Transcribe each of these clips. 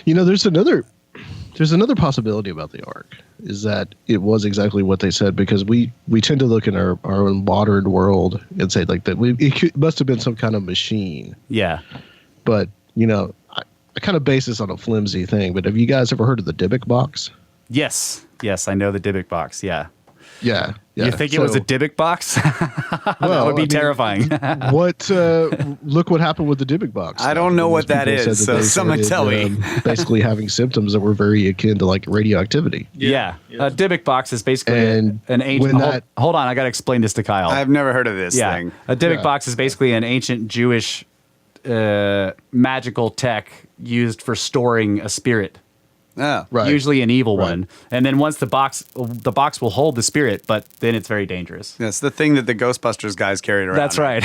You know, there's another possibility about the Ark, is that it was exactly what they said, because we tend to look in our own modern world and say like that it must have been some kind of machine. Yeah. But, you know, I kind of base this on a flimsy thing, but have you guys ever heard of the Dybbuk box? Yes. Yes, I know the Dybbuk box. Yeah. Yeah. You think it was a Dybbuk box? That would be terrifying. Look what happened with the Dybbuk box. I don't know what that is, so someone tell me. Basically having symptoms that were very akin to like radioactivity. Yeah. A Dybbuk box is basically an ancient... Hold on, I got to explain this to Kyle. I've never heard of this thing. A Dybbuk box is basically an ancient Jewish magical tech used for storing a spirit. Oh, right. Usually an evil one. And then once the box will hold the spirit, but then it's very dangerous. That's the thing that the Ghostbusters guys carried around. That's right.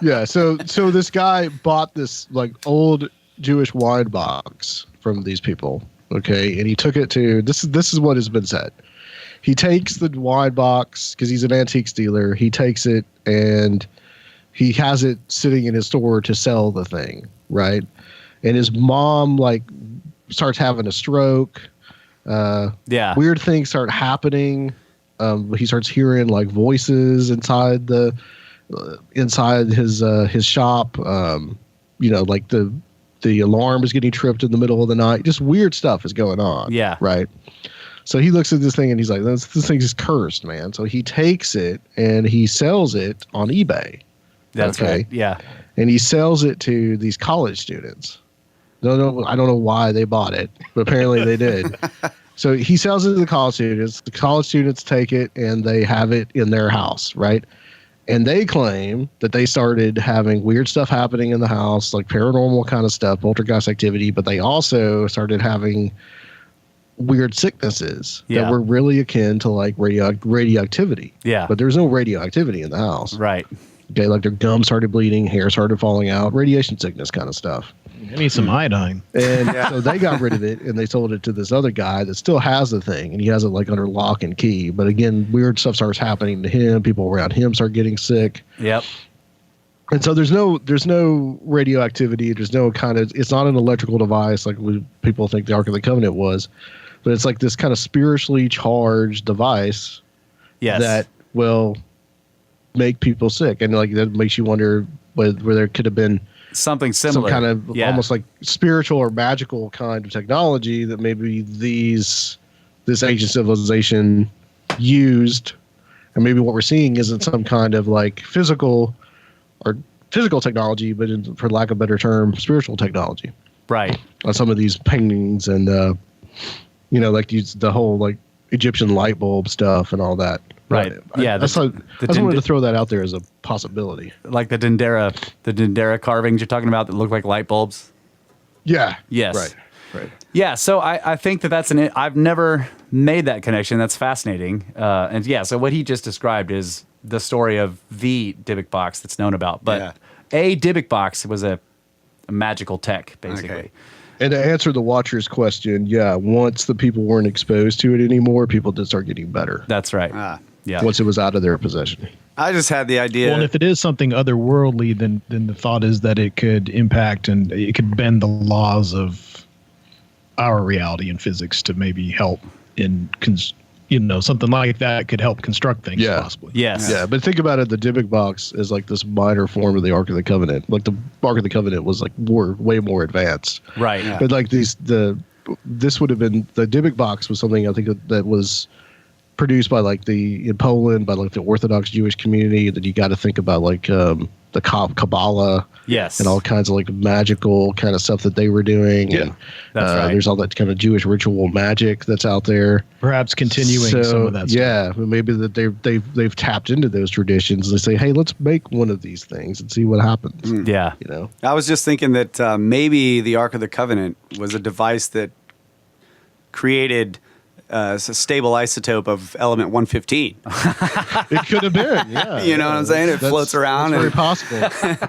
Yeah, so this guy bought this like old Jewish wine box from these people, okay? And he took it to this is what has been said. He takes the wine box because he's an antiques dealer. He takes it and he has it sitting in his store to sell the thing, right? And his mom like starts having a stroke. Weird things start happening. He starts hearing like voices inside his shop. You know, like the alarm is getting tripped in the middle of the night. Just weird stuff is going on. Yeah. Right. So he looks at this thing and he's like, this thing is cursed, man. So he takes it and he sells it on eBay. That's right. Yeah. And he sells it to these college students. I don't know why they bought it, but apparently they did. So he sells it to the college students. The college students take it and they have it in their house, right? And they claim that they started having weird stuff happening in the house, like paranormal kind of stuff, poltergeist activity, but they also started having weird sicknesses that were really akin to like radioactivity. Yeah. But there's no radioactivity in the house. Right. Okay, like their gums started bleeding, hair started falling out, radiation sickness kind of stuff. I need some iodine. And so they got rid of it and they sold it to this other guy that still has the thing, and he has it like under lock and key. But again, weird stuff starts happening to him. People around him start getting sick. Yep. And so there's no radioactivity. There's no kind of, it's not an electrical device like people think the Ark of the Covenant was, but it's like this kind of spiritually charged device that will make people sick. And like that makes you wonder where there could have been something similar, some kind of almost like spiritual or magical kind of technology that maybe this ancient civilization used, and maybe what we're seeing isn't some kind of like physical technology, but for lack of a better term, spiritual technology. Right. On some of these paintings and like the whole like Egyptian light bulb stuff and all that. Right. I just wanted to throw that out there as a possibility. Like the Dendera carvings you're talking about that look like light bulbs. Yeah. Yes. Right. Yeah. So I think that's I've never made that connection. That's fascinating. And yeah, so what he just described is the story of the Dybbuk box that's known about. But a Dybbuk box was a magical tech, basically. Okay. And to answer the Watcher's question, once the people weren't exposed to it anymore, people did start getting better. That's right. Yeah. Once it was out of their possession. I just had the idea. Well, and if it is something otherworldly, then the thought is that it could impact and it could bend the laws of our reality and physics to maybe help in, something like that could help construct things possibly. Yes. Yeah, but think about it. The Dybbuk box is like this minor form of the Ark of the Covenant. Like the Ark of the Covenant was like way more advanced. Right. Yeah. But like this would have been, the Dybbuk box was something I think that was produced by like in Poland by like the Orthodox Jewish community. That you got to think about like the Kabbalah, and all kinds of like magical kind of stuff that they were doing. Yeah, and that's right. There's all that kind of Jewish ritual magic that's out there. Perhaps continuing some of that stuff. Yeah, maybe that they've tapped into those traditions. They say, hey, let's make one of these things and see what happens. Yeah, I was just thinking that maybe the Ark of the Covenant was a device that created a stable isotope of element 115. It could have been, yeah. You know what I'm saying? It floats around. That's very possible.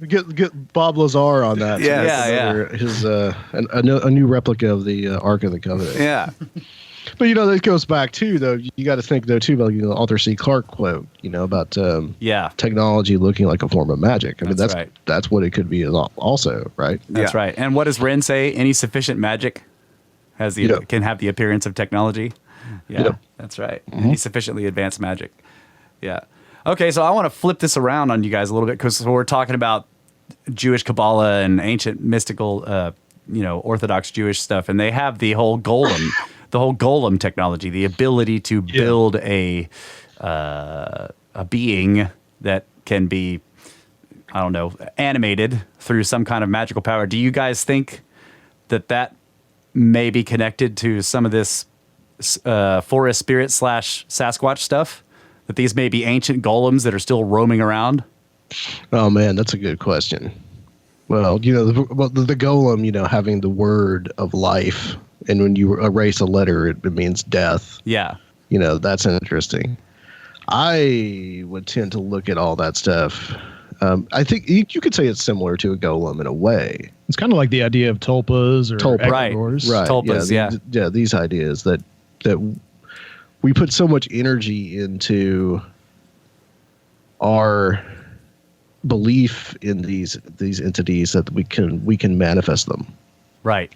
Get Bob Lazar on that. Yes. His a new replica of the Ark of the Covenant. Yeah. But that goes back too, though. You got to think though too about the Arthur C. Clarke quote, about technology looking like a form of magic. I mean, that's right. That's what it could be also, right? That's right. And what does Ren say? Any sufficient magic can have the appearance of technology. Yeah, that's right. Mm-hmm. Any sufficiently advanced magic. Yeah. Okay, so I want to flip this around on you guys a little bit because we're talking about Jewish Kabbalah and ancient mystical, Orthodox Jewish stuff, and they have the whole golem technology, the ability to build a being that can be, I don't know, animated through some kind of magical power. Do you guys think that may be connected to some of this forest spirit / Sasquatch stuff? That these may be ancient golems that are still roaming around? Oh man, that's a good question. Well, the golem, having the word of life, and when you erase a letter, it means death. Yeah. That's interesting. I would tend to look at all that stuff. I think you could say it's similar to a golem in a way. It's kind of like the idea of tulpas or right. egregores. Right. Tulpas, these ideas that we put so much energy into our belief in these entities that we can manifest them. Right.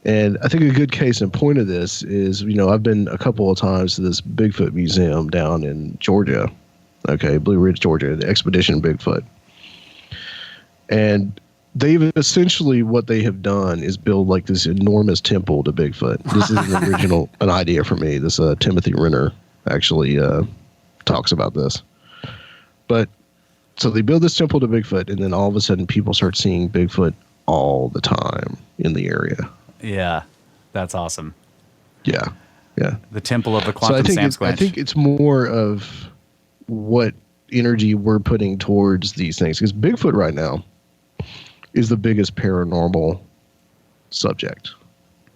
And I think a good case in point of this is, I've been a couple of times to this Bigfoot museum down in Georgia. Okay, Blue Ridge, Georgia, the Expedition Bigfoot. And they've essentially, what they have done is build like this enormous temple to Bigfoot. This is an idea for me. This Timothy Renner actually talks about this. But so they build this temple to Bigfoot, and then all of a sudden people start seeing Bigfoot all the time in the area. Yeah, that's awesome. Yeah. The temple of the quantum Sasquatch. I think it's more of what energy we're putting towards these things, because Bigfoot right now is the biggest paranormal subject.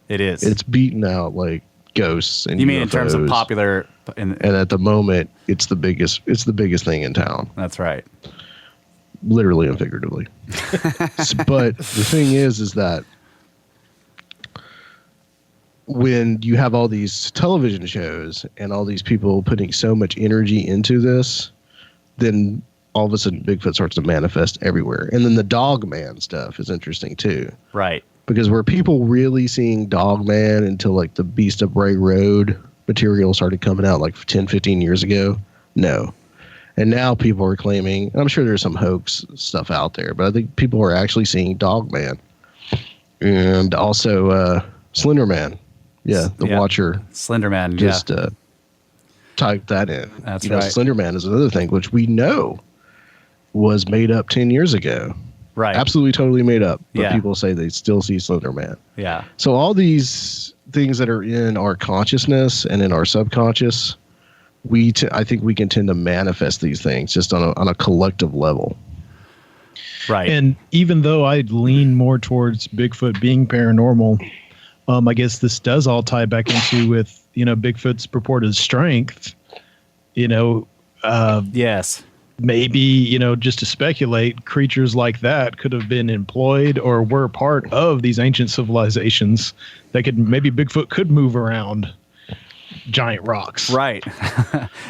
It is. It's beaten out like ghosts and you mean UFOs. In terms of popular? And at the moment, it's the biggest thing in town. That's right. Literally and figuratively. But the thing is that when you have all these television shows and all these people putting so much energy into this, then all of a sudden Bigfoot starts to manifest everywhere. And then the Dogman stuff is interesting too. Right. Because were people really seeing Dogman until like the Beast of Bray Road material started coming out like 10, 15 years ago? No. And now people are claiming, and I'm sure there's some hoax stuff out there, but I think people are actually seeing Dogman. And also Slender Man. Yeah, the Watcher. Slender Man, just type that in. That's right. Slender Man is another thing, which we know was made up 10 years ago. Right. Absolutely, totally made up. But people say they still see Slender Man. Yeah. So all these things that are in our consciousness and in our subconscious, I think we can tend to manifest these things just on a collective level. Right. And even though I'd lean more towards Bigfoot being paranormal, I guess this does all tie back into with, Bigfoot's purported strength, yes. Maybe, just to speculate, creatures like that could have been employed or were part of these ancient civilizations that maybe Bigfoot could move around giant rocks. Right.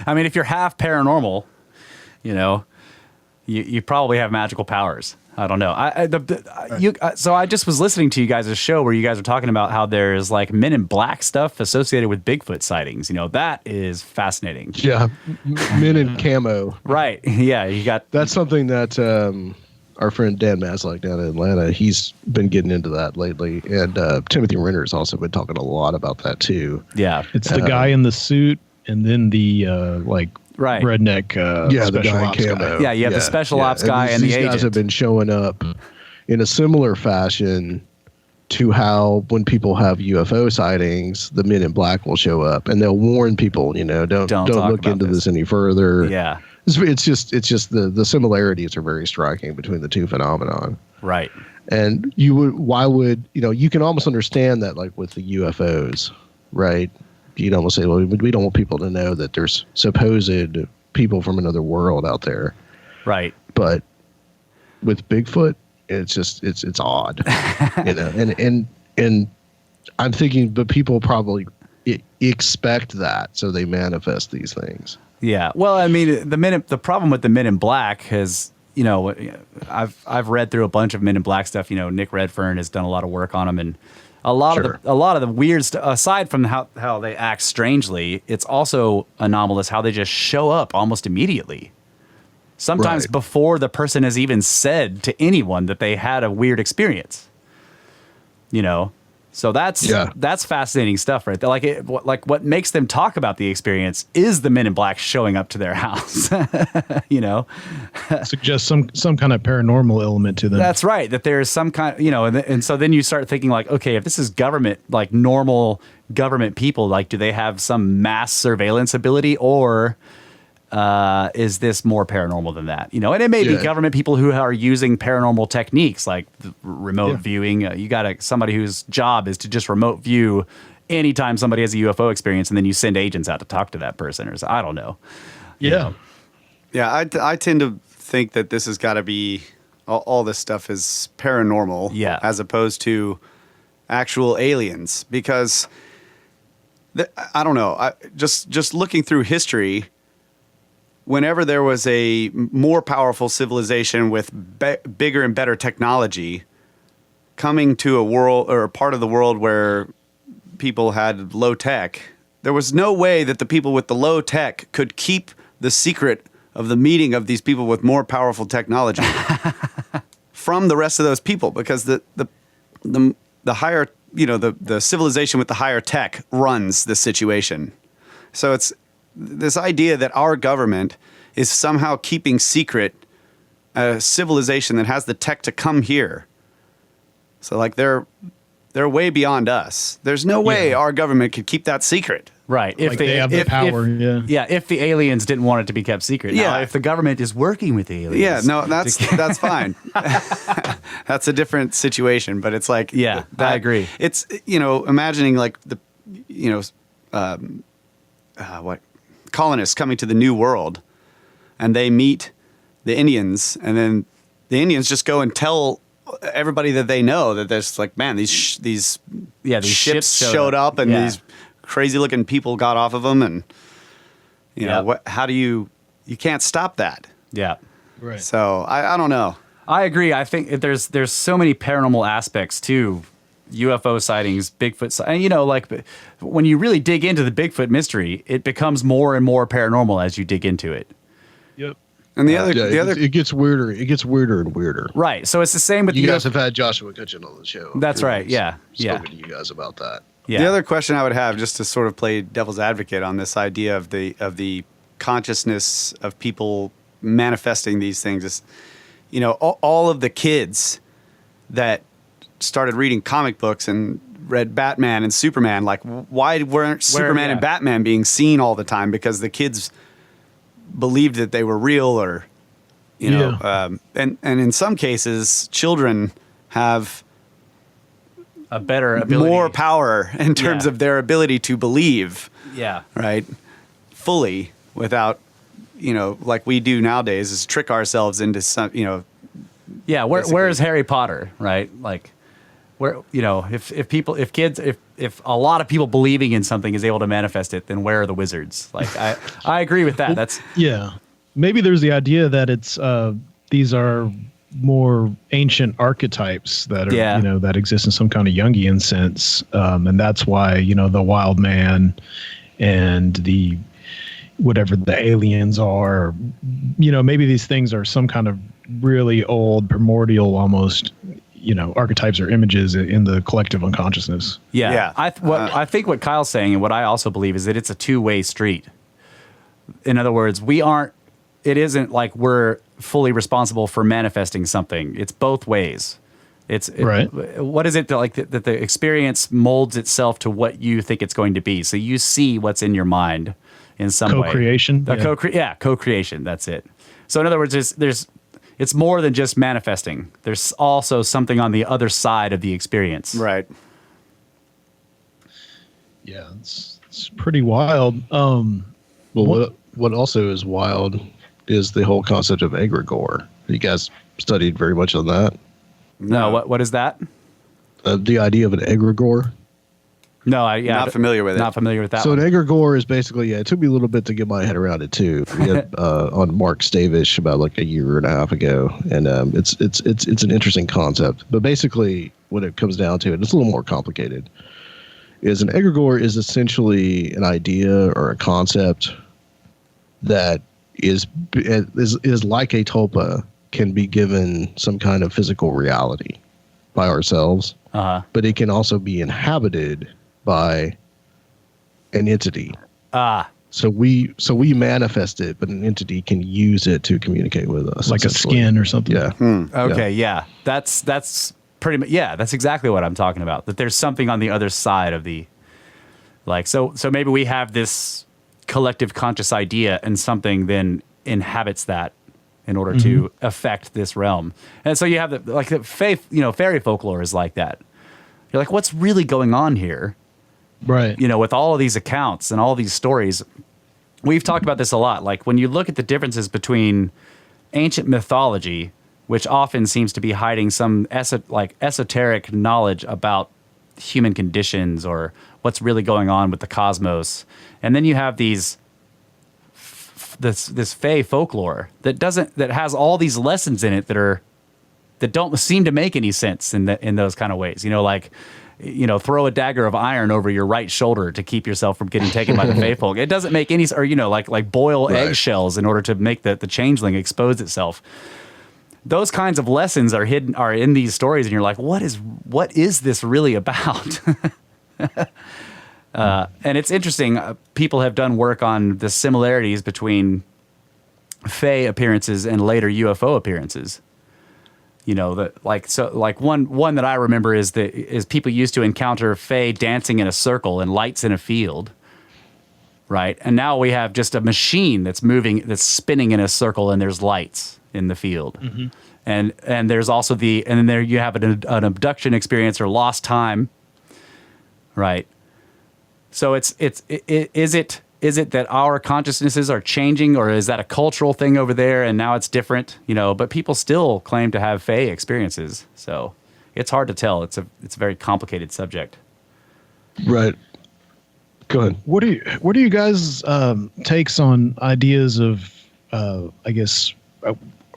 I mean, if you're half paranormal, you probably have magical powers. I don't know. So I just was listening to you guys' show where you guys are talking about how there's like Men in Black stuff associated with Bigfoot sightings. That is fascinating. Yeah, men in camo. Right. Yeah, you got. That's something that our friend Dan Maslach down in Atlanta, he's been getting into that lately, and Timothy Renner's also been talking a lot about that too. Yeah, it's the guy in the suit, and then the right. redneck the guy in camo. Yeah, you have the special ops guy and the agent. These guys have been showing up in a similar fashion to how when people have UFO sightings, the Men in Black will show up and they'll warn people, don't look into this any further. Yeah. It's just the similarities are very striking between the two phenomenon. Right. And you can almost understand that like with the UFOs, right? You'd almost say, well, we don't want people to know that there's supposed people from another world out there. Right. But with Bigfoot, it's odd, and I'm thinking, but people probably expect that, so they manifest these things. Yeah. Well, I mean, the problem with the Men in Black is, you know, I've read through a bunch of Men in Black stuff. You know, Nick Redfern has done a lot of work on them, and a lot of the weird stuff. Aside from how they act strangely, it's also anomalous how they just show up almost immediately. Sometimes before the person has even said to anyone that they had a weird experience. You know, so that's fascinating stuff, right there. Like what makes them talk about the experience is the Men in Black showing up to their house. You know, suggests some kind of paranormal element to them. That's right. That there's some kind, you know, and so then you start thinking like, okay, if this is government, like normal government people, like, do they have some mass surveillance ability, or is this more paranormal than that? You know, and it may be government people who are using paranormal techniques like remote viewing. You got somebody whose job is to just remote view anytime somebody has a UFO experience, and then you send agents out to talk to that person, or I don't know. Yeah. You know? Yeah, I tend to think that this has got to be all this stuff is paranormal, as opposed to actual aliens, because I don't know. Just looking through history, whenever there was a more powerful civilization with bigger and better technology coming to a world or a part of the world where people had low tech, there was no way that the people with the low tech could keep the secret of the meeting of these people with more powerful technology from the rest of those people, because the higher, you know, the civilization with the higher tech runs the situation. So it's this idea that our government is somehow keeping secret a civilization that has the tech to come here. So like they're way beyond us. There's no way our government could keep that secret. Right. If like they have the power. If the aliens didn't want it to be kept secret. Now, if the government is working with the aliens. Yeah, no, that's fine. That's a different situation, but it's like, I agree. It's, you know, imagining like what colonists coming to the New World, and they meet the Indians, and then the Indians just go and tell everybody that they know that there's like, man, these ships showed up, and these crazy looking people got off of them, and you know how do you can't stop that. Yeah. Right. So I don't know. I agree. I think there's so many paranormal aspects to UFO sightings, Bigfoot, and you know, like when you really dig into the Bigfoot mystery, it becomes more and more paranormal as you dig into it. Yep. And it gets weirder. It gets weirder and weirder. Right. So it's the same with you guys have had Joshua Cutchin on the show. That's right. Yeah. Spoken to you guys about that. Yeah. The other question I would have, just to sort of play devil's advocate on this idea of the consciousness of people manifesting these things, is, you know, all of the kids that started reading comic books and read Batman and Superman, like why weren't Superman and Batman being seen all the time? Because the kids believed that they were real, or you know, and in some cases children have a better ability, more power in terms of their ability to believe, right, fully, without, you know, like we do nowadays, is trick ourselves into some, you know. Yeah, where is Harry Potter, right? Like, where, you know, if a lot of people believing in something is able to manifest it, then where are the wizards? Like, I agree with that. That's maybe there's the idea that it's these are more ancient archetypes that are you know, that exist in some kind of Jungian sense, and that's why, you know, the wild man and the whatever the aliens are, you know, maybe these things are some kind of really old primordial almost, you know, archetypes or images in the collective unconsciousness. I think what Kyle's saying, and what I also believe, is that it's a two-way street. In other words, it isn't like we're fully responsible for manifesting something. It's both ways. What is it that, like, that the experience molds itself to what you think it's going to be? So you see what's in your mind in some way. Co-creation. Co-creation. That's it. So in other words, it's more than just manifesting. There's also something on the other side of the experience. Right. Yeah, it's pretty wild. What also is wild is the whole concept of egregore. You guys studied very much on that. No, what is that? The idea of an egregore. No, not familiar with it. Not familiar with that. So one. an egregore is basically, it took me a little bit to get my head around it too. We had on Mark Stavish about like a year and a half ago, and it's an interesting concept. But basically, when it comes down to it, it's a little more complicated. Is an egregore is essentially an idea or a concept that is like a tulpa, can be given some kind of physical reality by ourselves, but it can also be inhabited by an entity. So we manifest it, but an entity can use it to communicate with us, like a skin or something. Yeah. Okay, yeah. That's pretty much, yeah, that's exactly what I'm talking about. That there's something on the other side of the, like, so maybe we have this collective conscious idea and something then inhabits that in order to affect this realm. And so you have the faith, fairy folklore is like that. You're like, what's really going on here? Right. With all of these accounts and all these stories. We've talked about this a lot. Like when you look at the differences between ancient mythology, which often seems to be hiding some esoteric knowledge about human conditions or what's really going on with the cosmos. And then you have this fae folklore that has all these lessons in it that don't seem to make any sense in those kind of ways. Throw a dagger of iron over your right shoulder to keep yourself from getting taken by the fae folk. It doesn't make any, or like boil eggshells in order to make the changeling expose itself. Those kinds of lessons are in these stories, and you're like, what is this really about? And it's interesting. People have done work on the similarities between fae appearances and later UFO appearances. One that I remember is people used to encounter fae dancing in a circle and lights in a field, right? And now we have just a machine that's spinning in a circle, and there's lights in the field. And there's also and then there you have an abduction experience or lost time, right? So is it that our consciousnesses are changing, or is that a cultural thing over there and now it's different? But people still claim to have fae experiences, so it's hard to tell. It's a very complicated subject. Right. Go ahead. What are you guys' takes on ideas of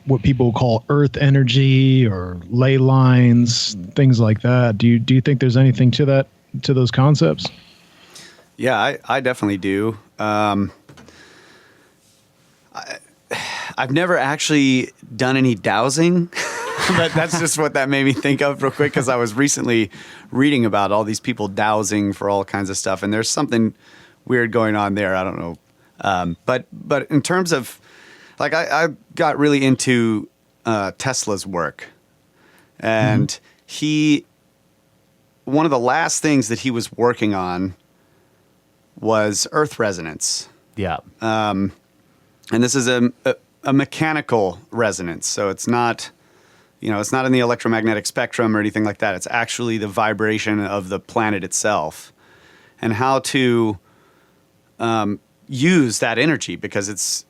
what people call earth energy or ley lines, things like that? Do you think there's anything to those concepts? Yeah, I definitely do. I've never actually done any dowsing, but that's just what that made me think of real quick, because I was recently reading about all these people dowsing for all kinds of stuff, and there's something weird going on there. I don't know. But in terms of, like, I got really into Tesla's work, and one of the last things that he was working on was earth resonance. Yeah. And this is a mechanical resonance. So it's not, it's not in the electromagnetic spectrum or anything like that. It's actually the vibration of the planet itself, and how to use that energy, because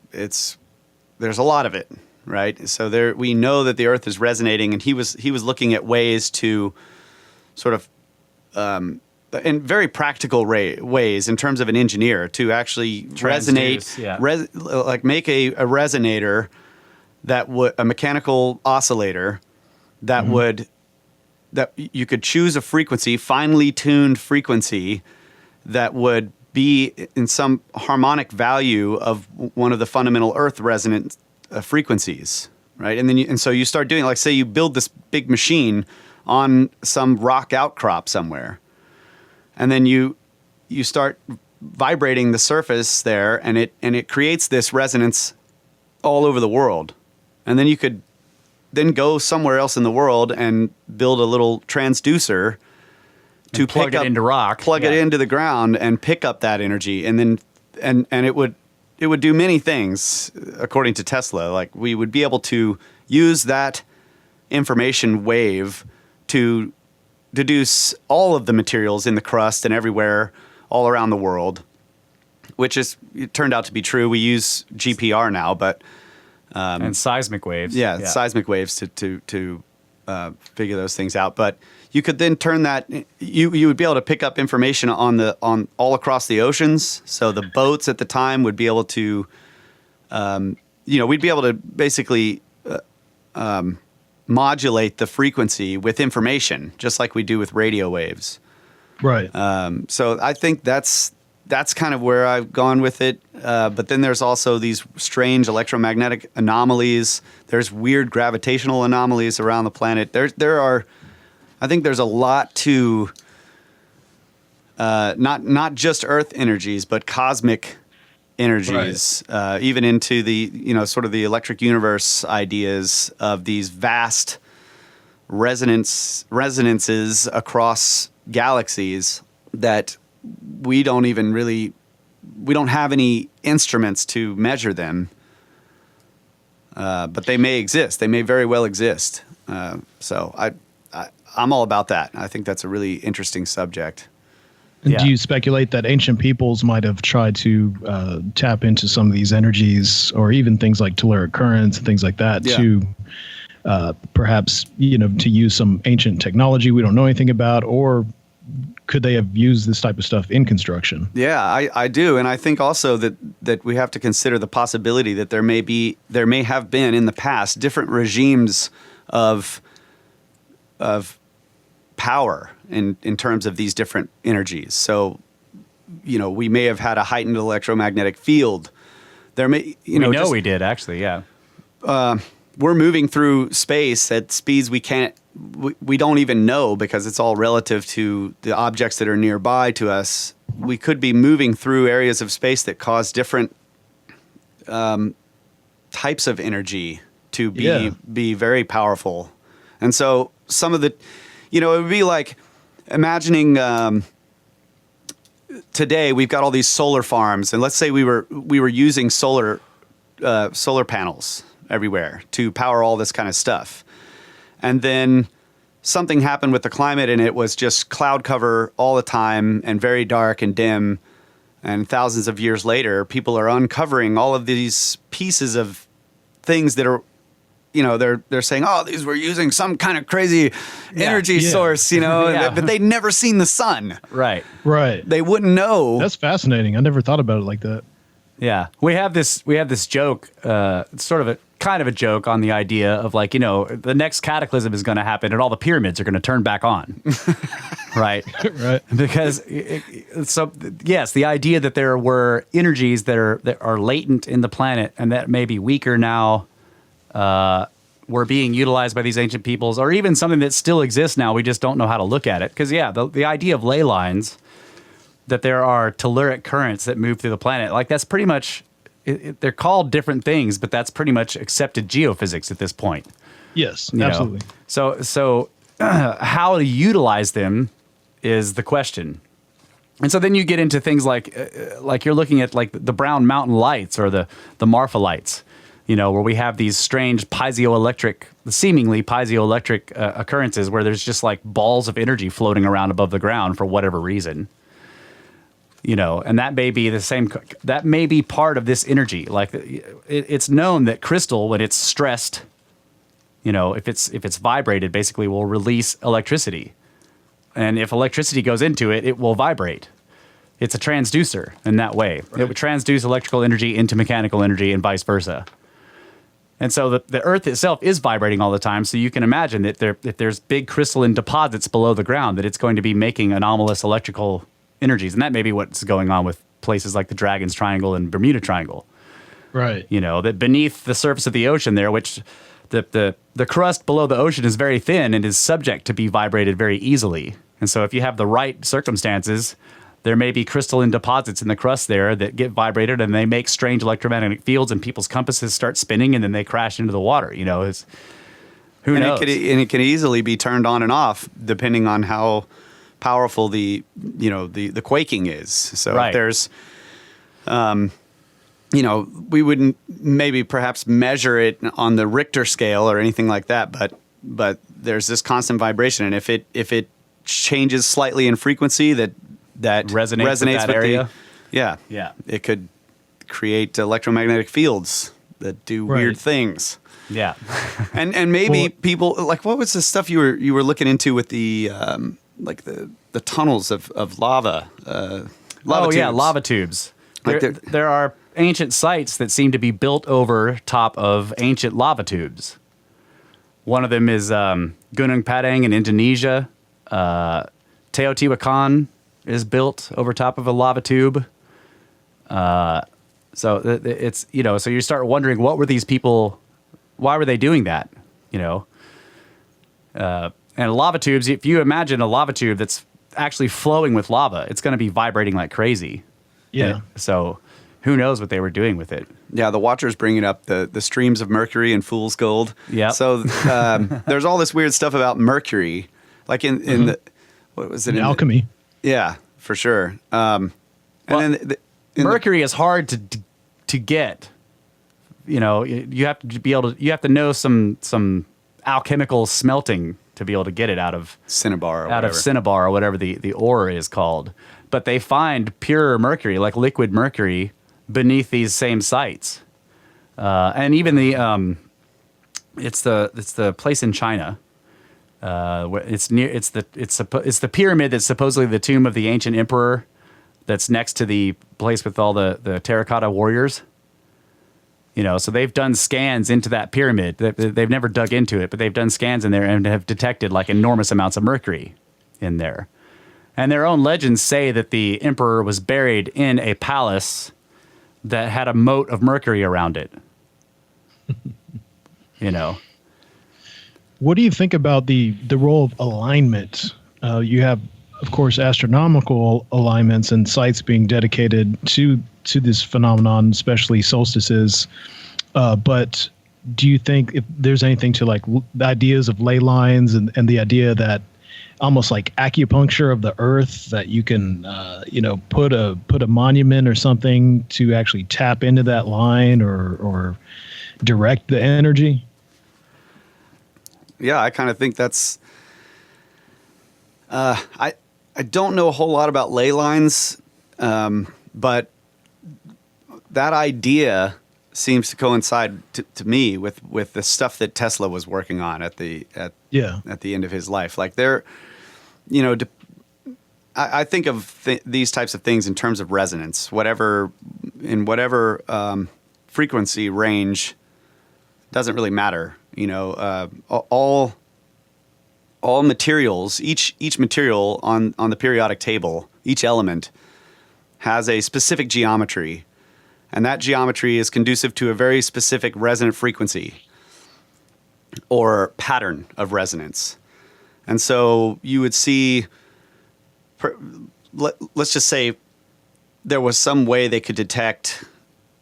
there's a lot of it, right? So we know that the earth is resonating, and he was looking at ways to sort of, in very practical ways, in terms of an engineer, to actually resonate, like make a resonator a mechanical oscillator that you could choose a frequency, finely tuned frequency, that would be in some harmonic value of one of the fundamental earth resonant frequencies, right? And then so you start doing, like, say you build this big machine on some rock outcrop somewhere, and then you start vibrating the surface there, and it creates this resonance all over the world. And then you could then go somewhere else in the world and build a little transducer to plug it into rock, plug it into the ground, and pick up that energy, and then and it would do many things, according to Tesla. Like, we would be able to use that information wave to deduce all of the materials in the crust and everywhere all around the world, which it turned out to be true. We use GPR now, but and seismic waves. Yeah, seismic waves to figure those things out. But you could then turn that. You would be able to pick up information on all across the oceans. So the boats at the time would be able to, we'd be able to basically modulate the frequency with information, just like we do with radio waves. Right. So I think that's kind of where I've gone with it. But then there's also these strange electromagnetic anomalies. There's weird gravitational anomalies around the planet. I think there's a lot to not just Earth energies, but cosmic energies, right. Even into the sort of the electric universe ideas of these vast resonances across galaxies that we don't have any instruments to measure them, but they may exist. They may very well exist. So I'm all about that. I think that's a really interesting subject. Yeah. Do you speculate that ancient peoples might have tried to tap into some of these energies, or even things like telluric currents and things like that, to perhaps to use some ancient technology we don't know anything about, or could they have used this type of stuff in construction? Yeah, I do, and I think also that we have to consider the possibility that there may have been in the past different regimes of power in terms of these different energies. So, we may have had a heightened electromagnetic field. There may, we did actually, yeah. We're moving through space at speeds we don't even know, because it's all relative to the objects that are nearby to us. We could be moving through areas of space that cause different types of energy to be very powerful. And so some of the, it would be like imagining today we've got all these solar farms, and let's say we were using solar panels everywhere to power all this kind of stuff. And then something happened with the climate, and it was just cloud cover all the time and very dark and dim. And thousands of years later, people are uncovering all of these pieces of things that are, they're saying, oh, these were using some kind of crazy energy source, but they'd never seen the sun. Right. Right. They wouldn't know. That's fascinating. I never thought about it like that. Yeah. We have this joke, sort of kind of a joke on the idea of the next cataclysm is going to happen and all the pyramids are going to turn back on. Right. Right. Because yes, the idea that there were energies that are latent in the planet and that may be weaker now, were being utilized by these ancient peoples, or even something that still exists now. We just don't know how to look at it. Because the idea of ley lines, that there are telluric currents that move through the planet, that's pretty much, they're called different things, but that's pretty much accepted geophysics at this point. Yes, absolutely. So how to utilize them is the question. And so then you get into things like you're looking at the Brown Mountain lights or the Marfa lights, where we have these strange seemingly piezoelectric occurrences where there's just balls of energy floating around above the ground for whatever reason. And that may be that may be part of this energy. It's known that crystal, when it's stressed, if it's vibrated, basically will release electricity. And if electricity goes into it, it will vibrate. It's a transducer in that way. Right. It would transduce electrical energy into mechanical energy and vice versa. And so the Earth itself is vibrating all the time. So you can imagine that if there's big crystalline deposits below the ground, that it's going to be making anomalous electrical energies. And that may be what's going on with places like the Dragon's Triangle and Bermuda Triangle. Right. That beneath the surface of the ocean there, which the crust below the ocean is very thin and is subject to be vibrated very easily. And so if you have the right circumstances, there may be crystalline deposits in the crust there that get vibrated, and they make strange electromagnetic fields, and people's compasses start spinning, and then they crash into the water. Who knows? It can easily be turned on and off depending on how powerful the quaking is. So right. If there's, we wouldn't maybe perhaps measure it on the Richter scale or anything like that, but there's this constant vibration, and if it changes slightly in frequency, that resonates with that area. Yeah. It could create electromagnetic fields that do weird things. Yeah. and maybe people like, what was the stuff you were looking into with the like the tunnels of lava? Lava tubes. Lava tubes. There are ancient sites that seem to be built over top of ancient lava tubes. One of them is Gunung Padang in Indonesia. Teotihuacan is built over top of a lava tube. So it's, so you start wondering, what were these people, why were they doing that? And lava tubes, if you imagine a lava tube that's actually flowing with lava, it's going to be vibrating like crazy. Yeah. So who knows what they were doing with it? Yeah, the Watcher's bringing up the streams of mercury and fool's gold. Yeah. So there's all this weird stuff about mercury, like in the, what was it? In alchemy. Yeah, for sure. And then mercury is hard to get. You have to be able to. You have to know some alchemical smelting to be able to get it out of cinnabar or whatever the ore is called. But they find pure mercury, like liquid mercury, beneath these same sites. And even it's the place in China. It's the pyramid that's supposedly the tomb of the ancient emperor. That's next to the place with all the terracotta warriors. So they've done scans into that pyramid. They've never dug into it, but they've done scans in there and have detected like enormous amounts of mercury in there. And their own legends say that the emperor was buried in a palace that had a moat of mercury around it. What do you think about the role of alignment? You have, of course, astronomical alignments and sites being dedicated to this phenomenon, especially solstices. But do you think if there's anything to like the ideas of ley lines and the idea that almost like acupuncture of the earth, that you can, put a monument or something to actually tap into that line or direct the energy? Yeah, I kind of think that's. I don't know a whole lot about ley lines, but that idea seems to coincide to me with the stuff that Tesla was working on at the end of his life. Like I think of these types of things in terms of resonance. Whatever frequency range doesn't really matter. All materials, each material on the periodic table, each element has a specific geometry, and that geometry is conducive to a very specific resonant frequency or pattern of resonance. And so you would see, let's just say there was some way they could detect,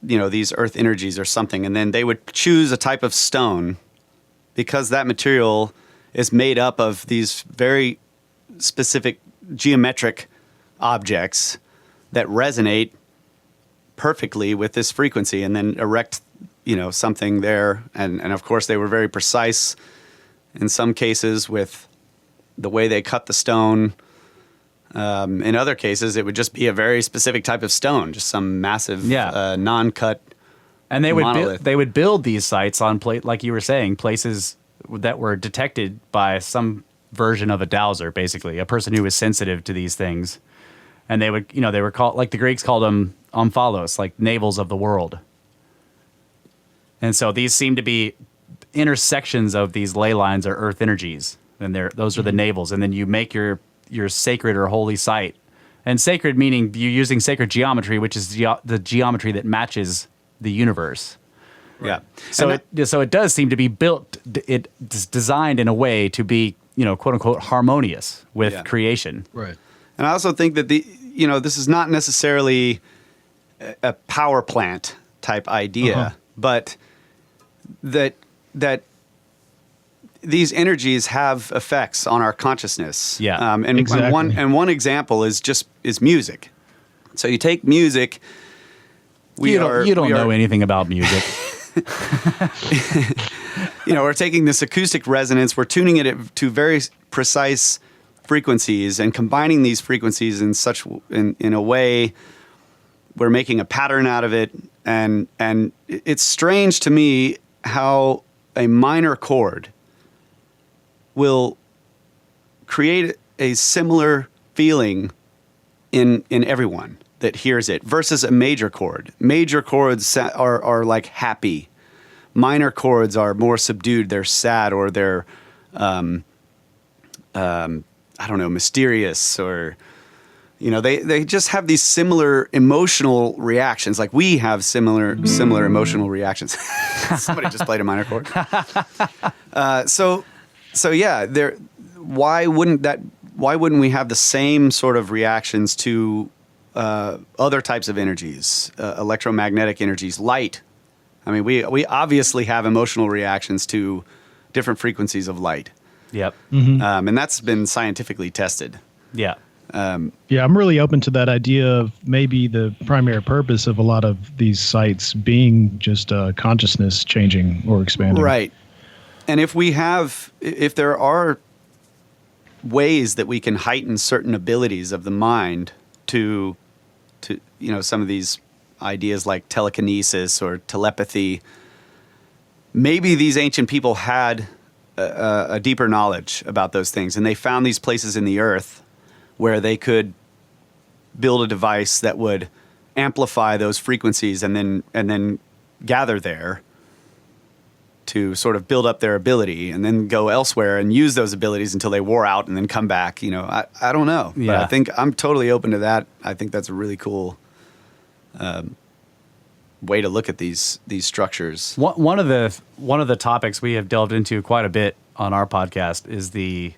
these earth energies or something, and then they would choose a type of stone because that material is made up of these very specific geometric objects that resonate perfectly with this frequency, and then erect, something there. And of course, they were very precise in some cases with the way they cut the stone. In other cases, it would just be a very specific type of stone, just some massive non-cut. And they would build these sites on like you were saying, places that were detected by some version of a dowser, basically a person who was sensitive to these things. And they would, they were called, like the Greeks called them omphalos, like navels of the world. And so these seem to be intersections of these ley lines or earth energies, and those are the navels. And then you make your sacred or holy site, and sacred meaning you're using sacred geometry, which is the geometry that matches the universe. Yeah. So it does seem to be built. It's designed in a way to be, quote unquote, harmonious with creation. Right. And I also think that this is not necessarily a power plant type idea, but that these energies have effects on our consciousness. Yeah. And exactly. one example is music. So you take music. You don't know anything about music. We're taking this acoustic resonance, we're tuning it to very precise frequencies and combining these frequencies in a way, we're making a pattern out of it. And it's strange to me how a minor chord will create a similar feeling in everyone that hears it versus a major chord. Major chords are like happy. Minor chords are more subdued. They're sad, or they're, I don't know, mysterious, or, you know, they just have these similar emotional reactions. Like we have similar emotional reactions. Somebody just played a minor chord. So yeah, why wouldn't we have the same sort of reactions to other types of energies, electromagnetic energies, light? I mean, we obviously have emotional reactions to different frequencies of light. Yep. Mm-hmm. And that's been scientifically tested. Yeah. Yeah, I'm really open to that idea of maybe the primary purpose of a lot of these sites being just consciousness changing or expanding. Right. And if there are ways that we can heighten certain abilities of the mind to you know, some of these ideas like telekinesis or telepathy, maybe these ancient people had a deeper knowledge about those things, and they found these places in the earth where they could build a device that would amplify those frequencies and then gather there to sort of build up their ability, and then go elsewhere and use those abilities until they wore out and then come back. You know, I don't know. Yeah. But I think I'm totally open to that. I think that's a really cool way to look at these structures. One of the topics we have delved into quite a bit on our podcast is the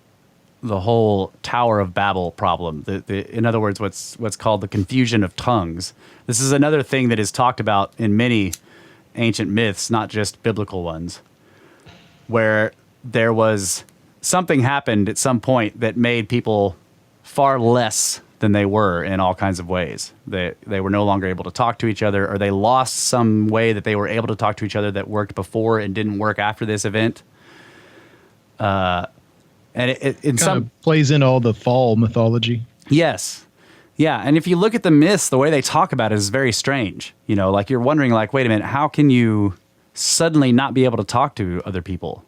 whole Tower of Babel problem. In other words, what's called the confusion of tongues. This is another thing that is talked about in many ancient myths, not just biblical ones, where there was something happened at some point that made people far less than they were in all kinds of ways. They were no longer able to talk to each other, or they lost some way that they were able to talk to each other that worked before and didn't work after this event. And it in some plays in all the fall mythology. Yes. Yeah, and if you look at the myths, the way they talk about it is very strange. You know, like you're wondering, like, wait a minute, how can you suddenly not be able to talk to other people?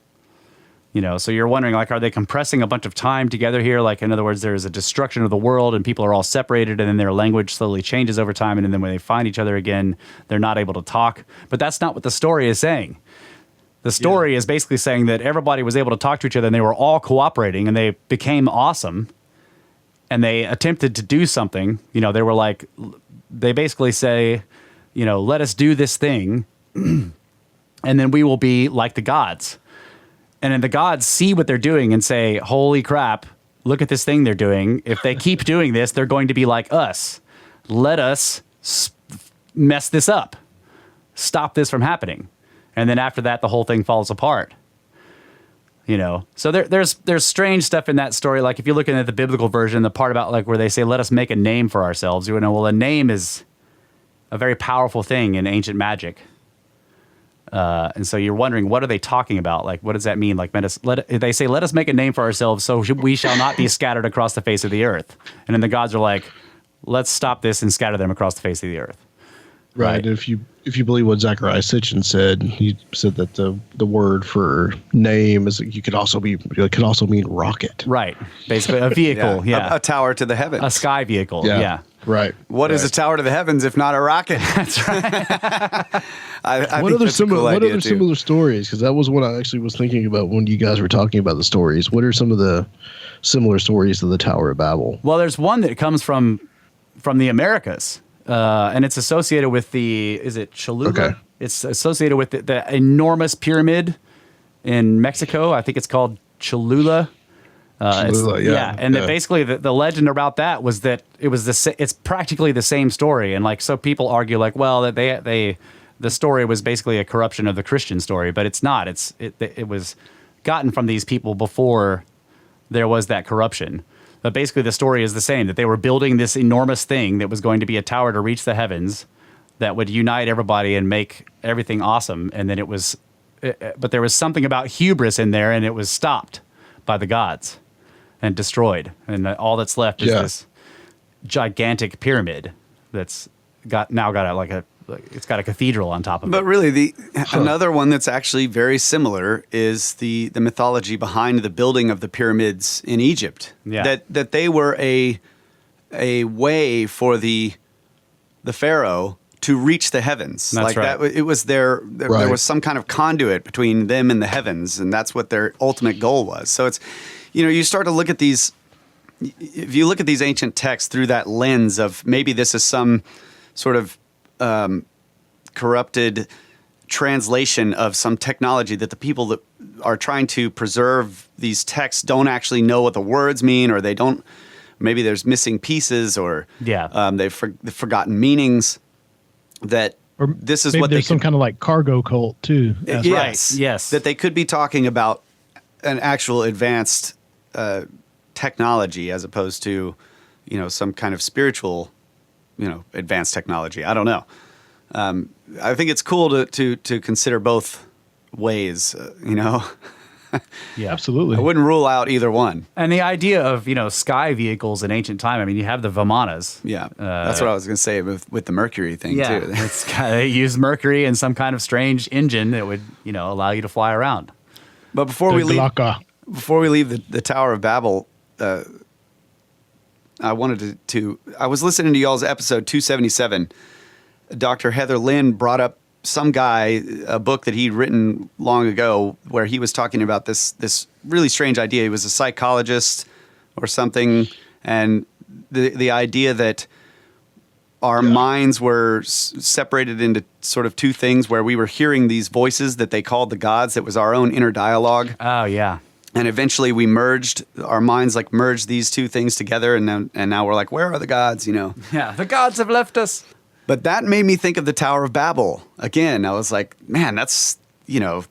You know, so you're wondering, like, are they compressing a bunch of time together here? Like, in other words, there is a destruction of the world and people are all separated, and then their language slowly changes over time, and then when they find each other again, they're not able to talk. But that's not what the story is saying. The story is basically saying that everybody was able to talk to each other, and they were all cooperating, and they became awesome. And they attempted to do something. You know, they basically say, you know, let us do this thing, and then we will be like the gods. And then the gods see what they're doing and say, holy crap, look at this thing they're doing. If they keep doing this, they're going to be like us. Let us mess this up. Stop this from happening. And then after that, the whole thing falls apart. You know, so there's strange stuff in that story. Like if you're looking at the biblical version, the part about like where they say, let us make a name for ourselves. You know, well, a name is a very powerful thing in ancient magic. And so you're wondering, what are they talking about? Like, what does that mean? Like, they say, let us make a name for ourselves so we shall not be scattered across the face of the earth. And then the gods are like, let's stop this and scatter them across the face of the earth. Right. If you believe what Zachariah Sitchin said, he said that the word for name is it could also mean rocket. Right. Basically a vehicle. Yeah. A tower to the heavens. A sky vehicle. Yeah. Right. What is a tower to the heavens if not a rocket? That's right. What other similar stories? Because that was what I actually was thinking about when you guys were talking about the stories. What are some of the similar stories to the Tower of Babel? Well, there's one that comes from the Americas. And it's associated with is it Cholula? Okay. It's associated with the enormous pyramid in Mexico. I think it's called Cholula. Cholula, And basically the legend about that was that it's practically the same story. And like, so people argue like, well, that the story was basically a corruption of the Christian story, but it's not. It was gotten from these people before there was that corruption. But basically the story is the same, that they were building this enormous thing that was going to be a tower to reach the heavens that would unite everybody and make everything awesome. And then but there was something about hubris in there, and it was stopped by the gods and destroyed. And all that's left is this gigantic pyramid that's got it's got a cathedral on top of it. But really, another one that's actually very similar is the mythology behind the building of the pyramids in Egypt. Yeah. That they were a way for the pharaoh to reach the heavens. That's right. That it was there was some kind of conduit between them and the heavens, and that's what their ultimate goal was. So it's, you start to look at these, if you look at these ancient texts through that lens of maybe this is some sort of corrupted translation of some technology that the people that are trying to preserve these texts don't actually know what the words mean, or they don't, maybe there's missing pieces, or they've forgotten meanings, that or this is maybe what there's some kind of like cargo cult too. Yes, yes. That they could be talking about an actual advanced technology as opposed to, some kind of spiritual, advanced technology. I don't know. I think it's cool to consider both ways, Yeah, absolutely. I wouldn't rule out either one. And the idea of, sky vehicles in ancient time, I mean, you have the Vimanas. Yeah, that's what I was going to say with the Mercury thing, too. They use Mercury and some kind of strange engine that would, allow you to fly around. But before we leave the Tower of Babel, I wanted I was listening to y'all's episode 277. Dr. Heather Lynn brought up some guy, a book that he'd written long ago, where he was talking about this really strange idea. He was a psychologist or something, and the idea that our minds were separated into sort of two things, where we were hearing these voices that they called the gods. That was our own inner dialogue. Oh, yeah. And eventually we merged, our minds merged these two things together, and now we're like, where are the gods, Yeah, the gods have left us. But that made me think of the Tower of Babel. Again, I was like, man, that's eerily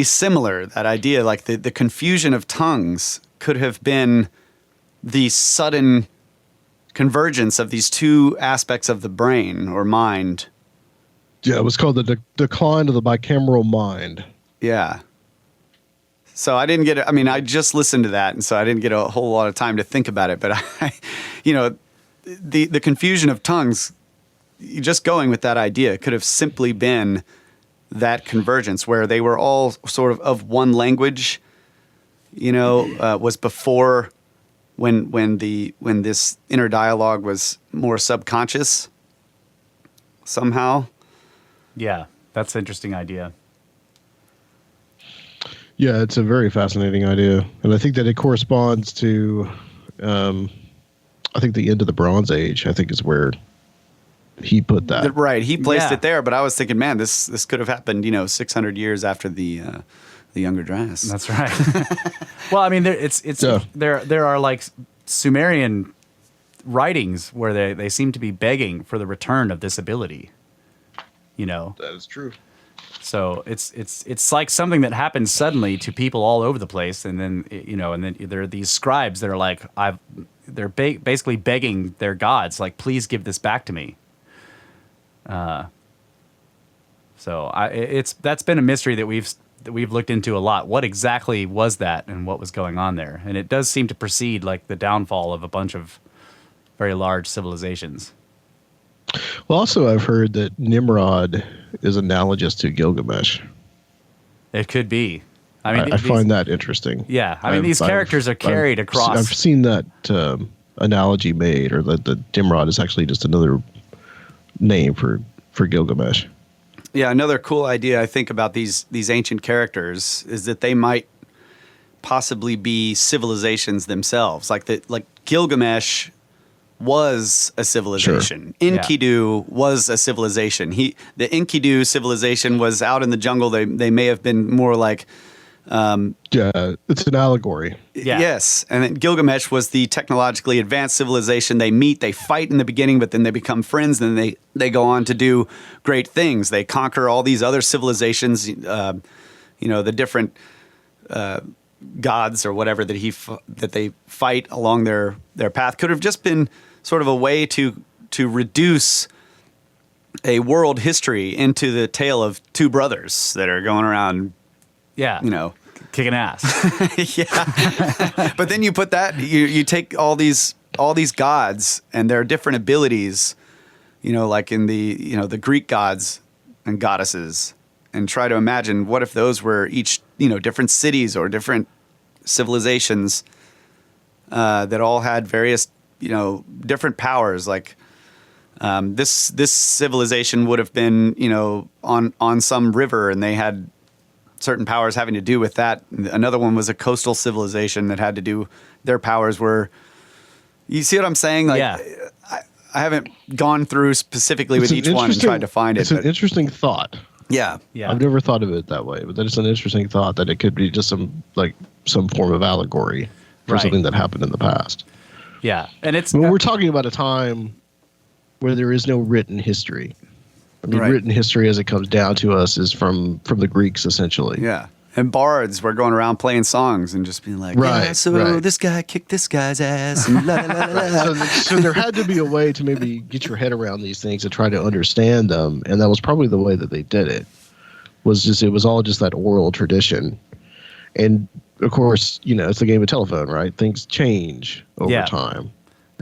similar, that idea. Like the confusion of tongues could have been the sudden convergence of these two aspects of the brain or mind. Yeah, it was called the decline of the bicameral mind. Yeah. So I didn't get it. I mean, I just listened to that, and so I didn't get a whole lot of time to think about it. But the confusion of tongues, just going with that idea, could have simply been that convergence where they were all sort of one language, was before when this inner dialogue was more subconscious somehow. Yeah, that's an interesting idea. Yeah, it's a very fascinating idea. And I think that it corresponds to, I think the end of the Bronze Age, I think is where he put that. Right. He placed it there, but I was thinking, man, this could have happened, 600 years after the Younger Dryas. That's right. Well, I mean, there are like Sumerian writings where they seem to be begging for the return of this ability. That is true. So it's like something that happens suddenly to people all over the place, and then and then there are these scribes that are like, they're basically begging their gods, like, please give this back to me. So that's been a mystery that we've looked into a lot. What exactly was that, and what was going on there? And it does seem to precede like the downfall of a bunch of very large civilizations. Well, also I've heard that Nimrod is analogous to Gilgamesh. It could be. I mean, I find that interesting. Yeah, I mean, these characters are carried across. I've seen that analogy made, or that the Nimrod is actually just another name for Gilgamesh. Yeah, another cool idea I think about these ancient characters is that they might possibly be civilizations themselves. Like Gilgamesh was a civilization. Sure. Enkidu was a civilization. The Enkidu civilization was out in the jungle. They may have been more like it's an allegory. Yeah. Yes. And then Gilgamesh was the technologically advanced civilization. They meet, they fight in the beginning, but then they become friends, and then they go on to do great things. They conquer all these other civilizations, the different gods or whatever that they fight along their path. Could have just been sort of a way to reduce a world history into the tale of two brothers that are going around, kicking ass. Yeah. But then you put that, you take all these gods and their different abilities like in the Greek gods and goddesses, and try to imagine what if those were each, different cities or different civilizations that all had various, different powers. Like this civilization would have been, on some river, and they had certain powers having to do with that. Another one was a coastal civilization that had to do, their powers were, you see what I'm saying? Like, yeah. I haven't gone through specifically with each one and tried to find it. It's an interesting thought. Yeah. I've never thought of it that way, but that is an interesting thought that it could be just some form of allegory for something that happened in the past. Yeah. And it's we're talking about a time where there is no written history. I mean, written history as it comes down to us is from the Greeks, essentially. Yeah. And bards were going around playing songs and just being like, this guy kicked this guy's ass. And la, la, la, la. So there had to be a way to maybe get your head around these things and try to understand them. And that was probably the way that they did it. It was all just that oral tradition. And, of course, it's the game of telephone, right? Things change over time.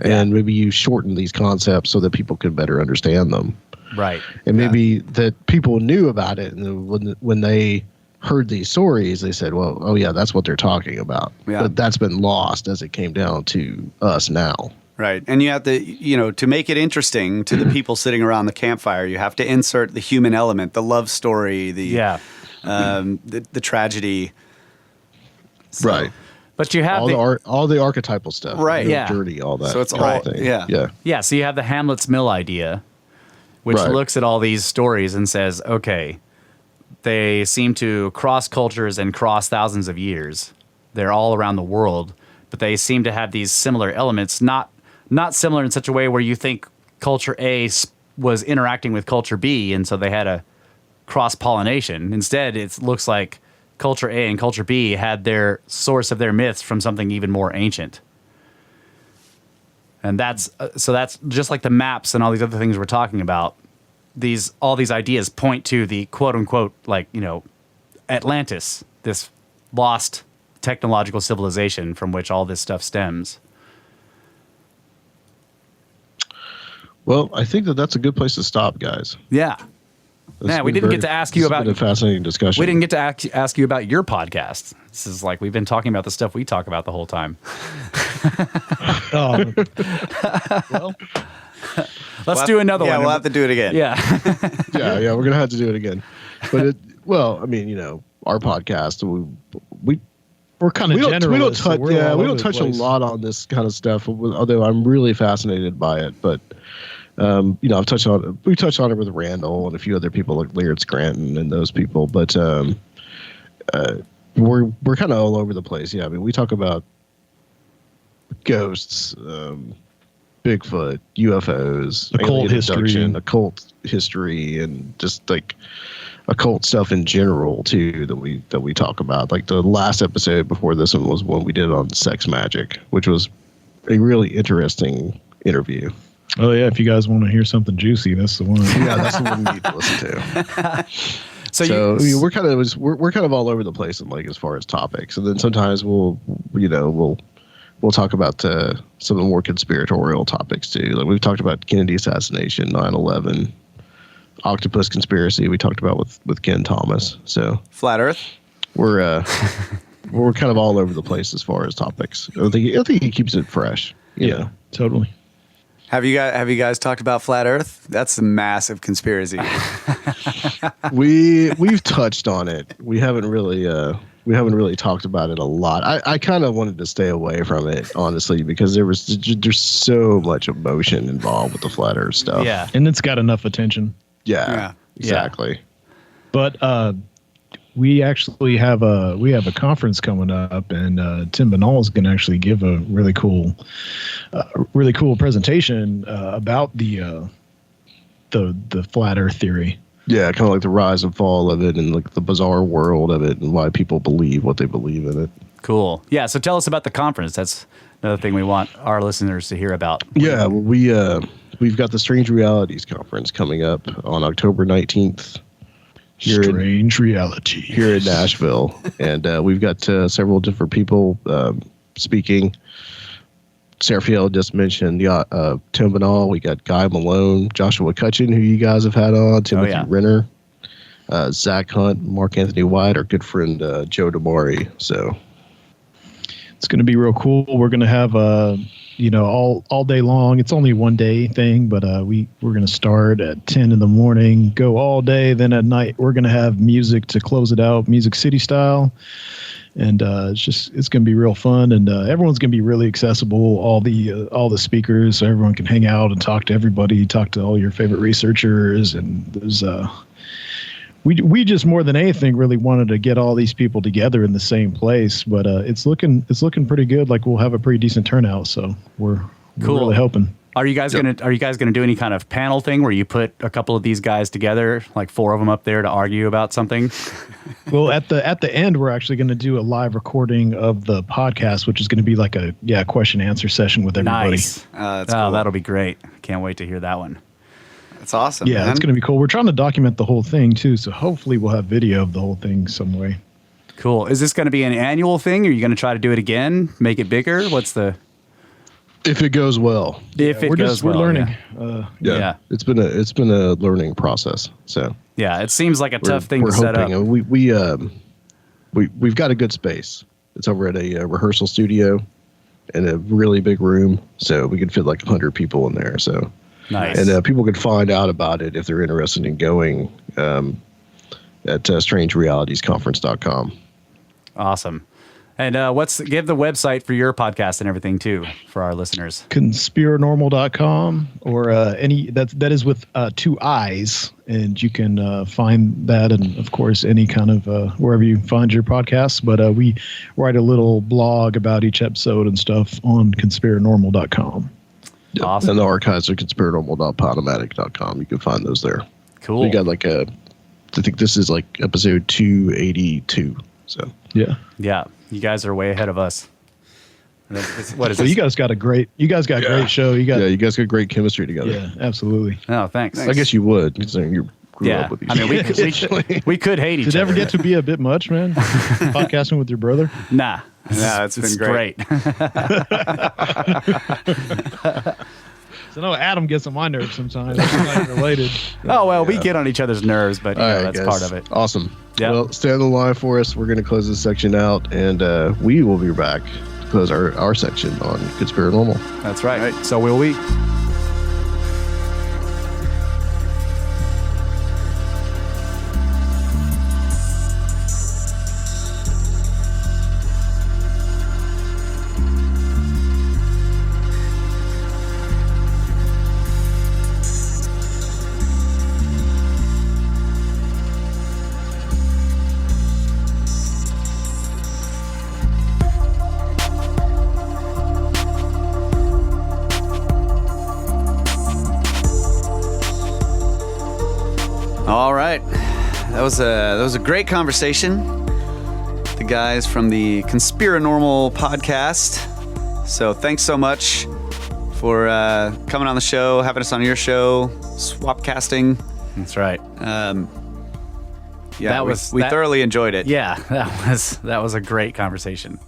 And maybe you shorten these concepts so that people can better understand them. Right. And maybe that people knew about it. And when they heard these stories, they said, well, oh yeah, that's what they're talking about. Yeah. But that's been lost as it came down to us now. Right. And you have to, to make it interesting to the people sitting around the campfire, you have to insert the human element, the love story, the tragedy. So, right. But you have all the archetypal stuff. Right. Yeah. Dirty, all that. So it's all thing. Yeah. Yeah. So you have the Hamlet's Mill idea, which looks at all these stories and says, okay, they seem to cross cultures and cross thousands of years. They're all around the world, but they seem to have these similar elements, not similar in such a way where you think culture A was interacting with culture B, and so they had a cross-pollination. Instead, it looks like culture A and culture B had their source of their myths from something even more ancient. And that's just like the maps and all these other things we're talking about. All these ideas point to the quote unquote, Atlantis, this lost technological civilization from which all this stuff stems. Well, I think that's a good place to stop, guys. Yeah. Man, we didn't get to ask you about a fascinating discussion. We didn't get to ask you about your podcast. This is like we've been talking about the stuff we talk about the whole time. Well. Let's do another one. Yeah, we'll have to do it again. Yeah. yeah, we're going to have to do it again. But our podcast, we're kind of generalists. We don't touch a lot on this kind of stuff, although I'm really fascinated by it. But we touched on it with Randall and a few other people like Laird Scranton and those people. But we're kind of all over the place. Yeah, I mean, we talk about ghosts, Bigfoot, UFOs, occult history, and just like occult stuff in general too that we talk about. Like the last episode before this one was one we did on sex magic, which was a really interesting interview. Oh yeah, if you guys want to hear something juicy, that's the one. Yeah, that's the one you need to listen to. So we're kind of all over the place in as far as topics, and then sometimes we'll talk about some of the more conspiratorial topics too. Like we've talked about Kennedy assassination, 9/11, octopus conspiracy. We talked about with Ken Thomas. So flat Earth. We're kind of all over the place as far as topics. I think he keeps it fresh. You know? Totally. Have you guys talked about flat Earth? That's a massive conspiracy. We've touched on it. We haven't really talked about it a lot. I kind of wanted to stay away from it, honestly, because there's so much emotion involved with the flat Earth stuff. Yeah, and it's got enough attention. Yeah. Exactly. Yeah. But we actually have a conference coming up, and Tim Banal is going to actually give a really cool presentation about the flat Earth theory. Yeah, kind of like the rise and fall of it, and like the bizarre world of it, and why people believe what they believe in it. Cool. Yeah. So tell us about the conference. That's another thing we want our listeners to hear about. Yeah, well, we've got the Strange Realities conference coming up on October 19th. Strange Reality here in Nashville, and we've got several different people speaking. Seraphiel just mentioned Tim Banal. We got Guy Malone, Joshua Cutchin, who you guys have had on, Timothy Renner, Zach Hunt, Mark Anthony White, our good friend Joe DeMari. So it's going to be real cool. We're going to have all day long. It's only a 1 day thing, but we're going to start at 10 in the morning, go all day. Then at night we're going to have music to close it out, Music City style. And it's going to be real fun, and everyone's going to be really accessible. All the speakers, so everyone can hang out and talk to everybody, talk to all your favorite researchers. And there's we just more than anything really wanted to get all these people together in the same place. But it's looking pretty good. Like we'll have a pretty decent turnout. So we're really hoping. Are you guys gonna do any kind of panel thing where you put a couple of these guys together, like 4 of them up there to argue about something? Well, at the end, we're actually going to do a live recording of the podcast, which is going to be like a question answer session with everybody. Nice. That's cool. That'll be great. Can't wait to hear that one. That's awesome. Yeah, man. It's going to be cool. We're trying to document the whole thing too, so hopefully we'll have video of the whole thing some way. Cool. Is this going to be an annual thing? Or are you going to try to do it again? Make it bigger? What's the... If it goes well. We're learning. Yeah. It's been a learning process. So yeah, it seems like a tough thing to set up. We've got a good space. It's over at a rehearsal studio in a really big room, so we could fit like 100 people in there. So nice. And people could find out about it if they're interested in going at strangerealitiesconference.com. Awesome. And give the website for your podcast and everything too for our listeners. Conspirinormal.com or that is with 2 I's, and you can find that, and of course any kind of wherever you find your podcasts. But we write a little blog about each episode and stuff on conspirinormal.com. Yep. Awesome. And the archives are conspirinormal.podomatic.com. You can find those there. Cool. We got I think this is like episode 282. So yeah. You guys are way ahead of us. What is so this? you guys got great show. You guys got great chemistry together. Yeah, absolutely. Oh, thanks. I guess you would, considering you grew up with each other. I mean, we could hate each other. Did it ever get to be a bit much, man? Podcasting with your brother? Nah. It's been great. So no, Adam gets on my nerves sometimes. It's not related. Oh, well, we get on each other's nerves, but that's part of it. Awesome. Yeah. Well, stay on the line for us. We're going to close this section out, and we will be back to close our section on Conspirinormal. That's right. So will we. All right. That was a great conversation. The guys from the Conspirinormal podcast. So thanks so much for coming on the show, having us on your show, swapcasting. That's right. We thoroughly enjoyed it. Yeah, that was a great conversation.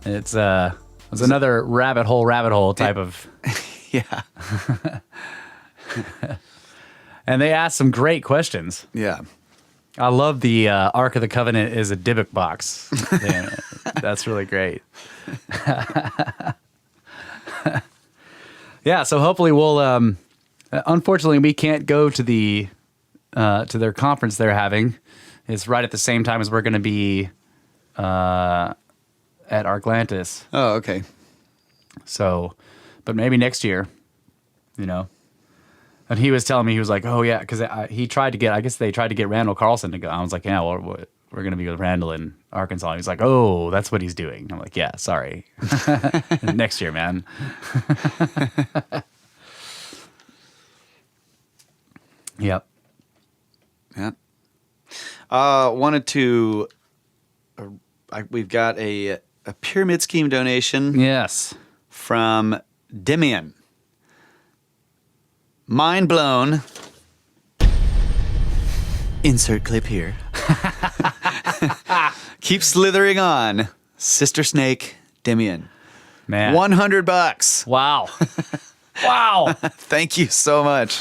It was another rabbit hole type of. Yeah. And they asked some great questions. Yeah. I love the Ark of the Covenant is a Dybbuk box. That's really great. Yeah, so hopefully we'll. Unfortunately, we can't go to to their conference they're having. It's right at the same time as we're going to be at Arglantis. Oh, okay. So, but maybe next year, And he was telling me, he was like, oh, yeah, because they tried to get Randall Carlson to go. I was like, yeah, well, we're going to be with Randall in Arkansas. He's like, oh, that's what he's doing. I'm like, yeah, sorry. Next year, man. Yep. Yeah. Wanted to, we've got a pyramid scheme donation. Yes. From Demian. Mind blown. Insert clip here. Keep slithering on. Sister Snake, Demian. Man. $100. Wow. Wow. Thank you so much.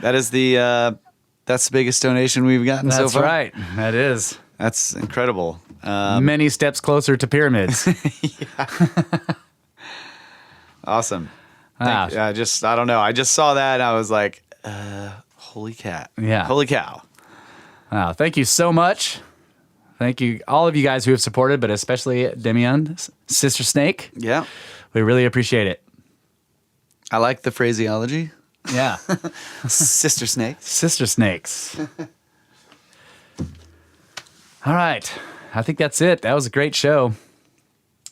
That is that's the biggest donation we've gotten so far. That's right. That is. That's incredible. Many steps closer to pyramids. Awesome. Ah. I don't know. I just saw that and I was like, holy cat. Yeah. Holy cow. Wow. Thank you so much. Thank you, all of you guys who have supported, but especially Demian, Sister Snake. Yeah. We really appreciate it. I like the phraseology. Yeah. Sister Snake. Sister Snakes. All right. I think that's it. That was a great show.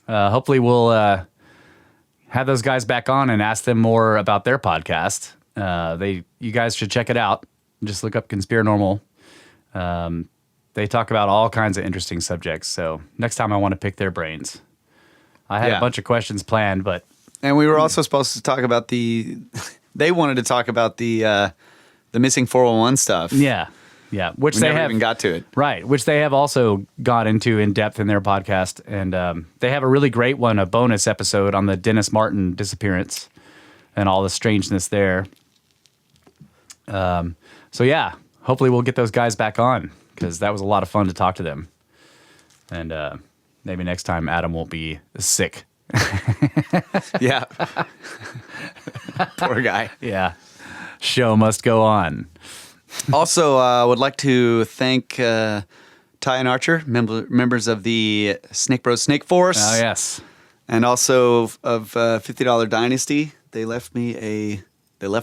Hopefully we'll have those guys back on and ask them more about their podcast. You guys should check it out. Just look up Conspirinormal. They talk about all kinds of interesting subjects. So next time I want to pick their brains. I had a bunch of questions planned, but... And we were also supposed to talk about they wanted to talk about the missing 411 stuff. Yeah. Yeah. Which we they never have even got to it. Right. Which they have also got into in depth in their podcast. And they have a really great one, a bonus episode on the Dennis Martin disappearance and all the strangeness there. So yeah, hopefully we'll get those guys back on because that was a lot of fun to talk to them. And maybe next time Adam won't be sick. Yeah. Poor guy. Yeah. Show must go on. Also, would like to thank Ty and Archer, members of the Snake Bros Snake Force. Oh, yes. And also of $50 Dynasty. They left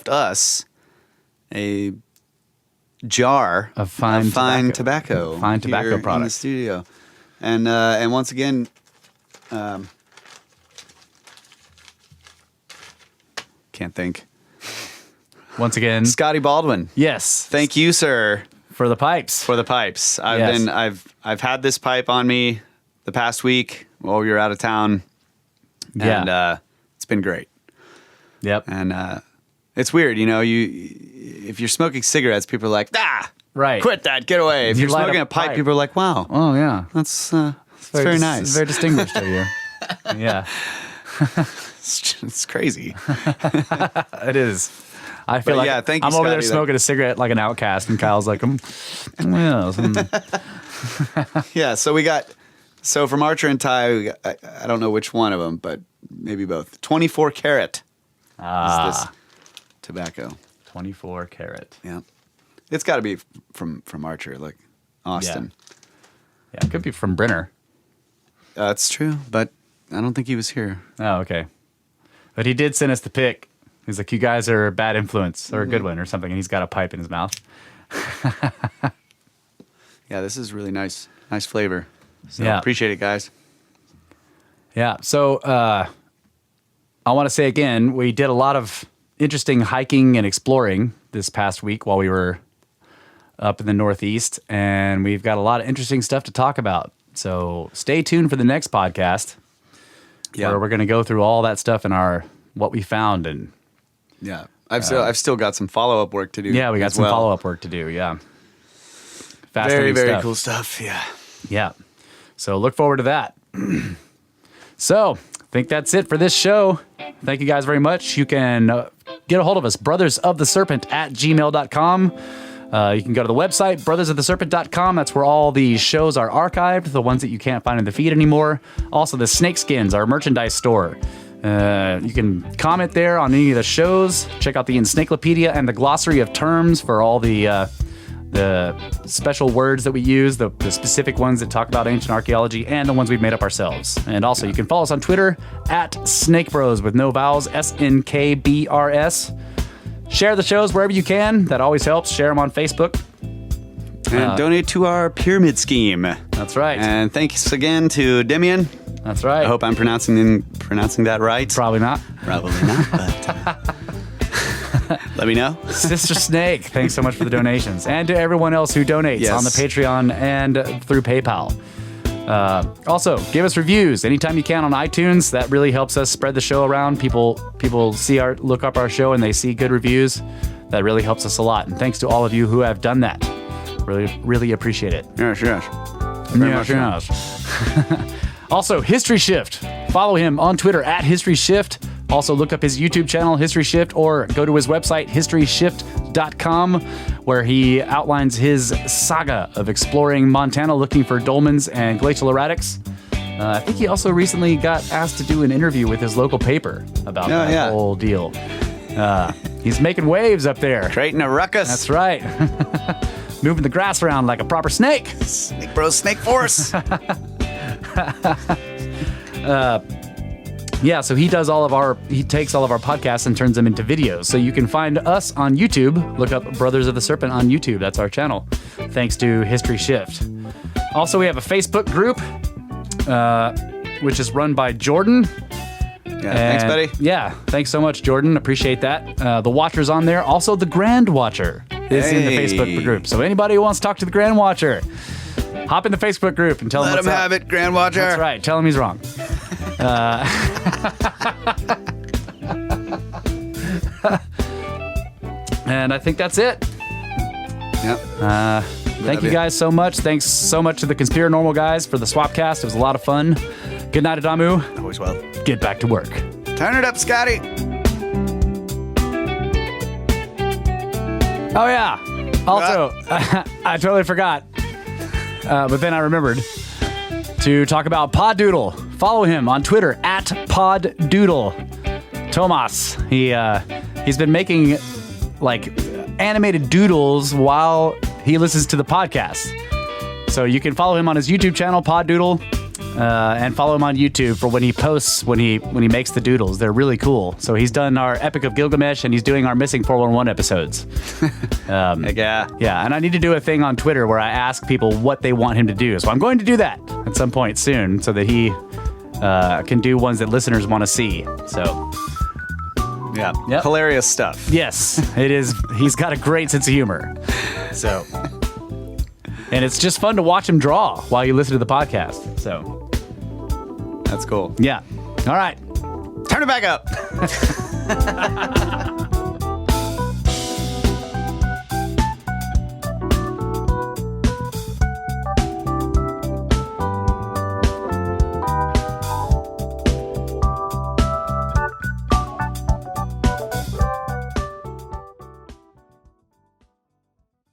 us a jar of fine tobacco. Fine tobacco here products. in the studio. And once again, can't think. Once again, Scotty Baldwin. Yes. Thank you, sir, for the pipes. for the pipes. I've had this pipe on me the past week while we were out of town. Yeah. And it's been great. Yep. And it's weird, if you're smoking cigarettes, people are like, Right. quit that, get away. If You you're light smoking a a pipe, pipe. people are like, wow, Oh, yeah. that's very nice. It's very distinguished of you. Yeah. It's crazy. It is. I feel But yeah, thank you, I'm over there Scotty. smoking a cigarette like an outcast, and Kyle's like, yes. Yeah, so from Archer and Ty, we got, I don't know which one of them, but maybe both. 24 karat is this tobacco. 24 karat. Yeah. It's got to be from Archer, like Austin. Yeah, it could be from Brenner. That's true, but I don't think he was here. Oh, okay. But he did send us the pic. He's like, you guys are a bad influence or a good one or something, and he's got a pipe in his mouth. Yeah, this is really nice flavor. So Yeah. appreciate it, guys. Yeah. So I want to say again, we did a lot of interesting hiking and exploring this past week while we were up in the Northeast, and we've got a lot of interesting stuff to talk about. So stay tuned for the next podcast where we're going to go through all that stuff and what we found. And Yeah. I've still got some follow-up work to do. yeah, we got as some well. follow-up work to do. Yeah. Very, Fascinating very stuff. cool stuff. Yeah. Yeah. So look forward to that. So I think that's it for this show. Thank you guys very much. You can get a hold of us, brothersoftheserpent@gmail.com. You can go to the website, brothersoftheserpent.com. That's where all the shows are archived, the ones that you can't find in the feed anymore. Also, the Snakeskins, our merchandise store. You can comment there on any of the shows. Check out the encyclopedia and the glossary of terms for all the special words that we use, the specific ones that talk about ancient archaeology, and the ones we've made up ourselves. And also, you can follow us on Twitter @SnakeBros with no vowels, SNKBRS. Share the shows wherever you can. That always helps. Share them on Facebook. And donate to our pyramid scheme. That's right. And thanks again to Demian. That's right. I hope I'm pronouncing that right. Probably not. Probably not, but let me know. Sister Snake, thanks so much for the donations. And to everyone else who donates Yes. on the Patreon and through PayPal. Also, give us reviews anytime you can on iTunes. That really helps us spread the show around. People look up our show and they see good reviews. That really helps us a lot. And thanks to all of you who have done that. Really, really appreciate it. Yes. Yes. Also, History Shift. Follow him on Twitter at History Shift. Also, look up his YouTube channel, History Shift, or go to his website, historyshift.com, where he outlines his saga of exploring Montana looking for dolmens and glacial erratics. I think he also recently got asked to do an interview with his local paper about that whole deal. He's making waves up there. Creating a ruckus. That's right. Moving the grass around like a proper snake. Snake Bros, Snake Force. Yeah, so he takes all of our podcasts and turns them into videos. So you can find us on YouTube. Look up Brothers of the Serpent on YouTube. That's our channel. Thanks to History Shift. Also, we have a Facebook group, which is run by Jordan. Yeah, thanks, buddy. Yeah, thanks so much, Jordan. Appreciate that. The Watcher's on there. Also, the Grand Watcher is in the Facebook group. So anybody who wants to talk to the Grand Watcher, hop in the Facebook group and tell him what's up. Let him have it, Grand Watcher. That's right. Tell him he's wrong. And I think that's it. Yep. Thank you guys so much. Thanks so much to the Conspirinormal guys for the Swapcast. It was a lot of fun. Good night, Adamu. Always well. Get back to work. Turn it up, Scotty. Oh, yeah. Also, I totally forgot. But then I remembered to talk about Poddoodle. Follow him on Twitter at Poddoodle. Tomas, he's been making like animated doodles while he listens to the podcast. So you can follow him on his YouTube channel, Poddoodle, and follow him on YouTube for when he posts when he makes the doodles. They're really cool. So he's done our Epic of Gilgamesh and he's doing our Missing 411 episodes. Yeah, and I need to do a thing on Twitter where I ask people what they want him to do. So I'm going to do that at some point soon so that he can do ones that listeners want to see. So yeah, yep. Hilarious stuff. Yes, it is. He's got a great sense of humor. So, and it's just fun to watch him draw while you listen to the podcast. So that's cool. Yeah. All right. Turn it back up.